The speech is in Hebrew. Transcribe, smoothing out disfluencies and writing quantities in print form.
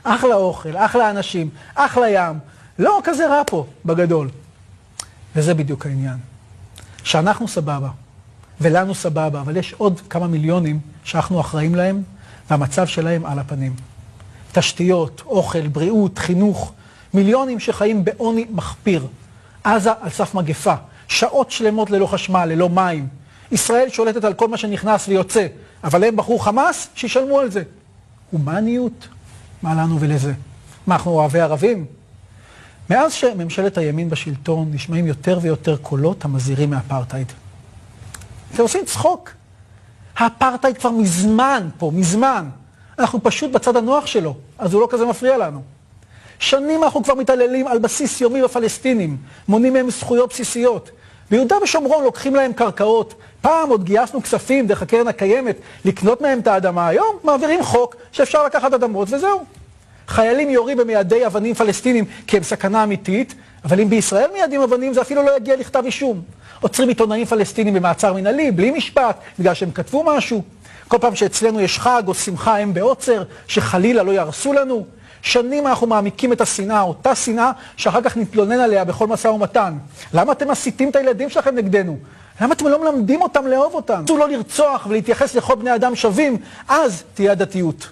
אחלה אוכל, אחלה אנשים, אחלה ים. לא כזה רע פה, בגדול. וזה בדיוק העניין. שאנחנו סבבה, ולנו סבבה, אבל יש עוד כמה מיליונים שאנחנו אחראים להם, והמצב שלהם על הפנים. תשתיות, אוכל, בריאות, חינוך, מיליונים שחיים בעוני מחפיר. עזה על סף מגפה, שעות שלמות ללא חשמל, ללא מים. ישראל שולטת על כל מה שנכנס ויוצא, אבל הם בחרו חמאס, שישלמו על זה. הומניות? מה לנו ולזה? מה, אנחנו אוהבי ערבים? מאז שממשלת הימין בשלטון נשמעים יותר ויותר קולות המזהירים מאפרטהייד. אתם עושים צחוק? האפרטהייד כבר מזמן פה, מזמן. אנחנו פשוט בצד הנוח שלו, אז הוא לא כזה מפריע לנו. שנים אנחנו כבר מתעללים על בסיס יומי בפלסטינים, מונים מהם זכויות בסיסיות. ביהודה ושומרון לוקחים להם קרקעות. פעם עוד גייסנו כספים דרך הקרן הקיימת לקנות מהם את האדמה. היום מעבירים חוק שאפשר לקחת אדמות וזהו. חיילים יורים במיידי אבנים פלסטינים כי הם סכנה אמיתית, אבל אם בישראל מיידים אבנים זה אפילו לא יגיע לכתב אישום. עוצרים עיתונאים פלסטינים במעצר מנהלי, בלי משפט, בגלל שהם כתבו משהו. כל פעם שאצלנו יש חג או שמחה הם בעוצר, שחלילה לא ירסו לנו. שנים אנחנו מעמיקים את השנאה, אותה שנאה שאחר כך נתלונן עליה בכל משא ומתן. למה אתם מסיתים את הילדים שלכם נגדנו? למה אתם לא מלמדים אותם לאהוב אותם? אסור לא לרצוח ולהתייחס לכל בני אדם שווים, אז תהיה הדתיות.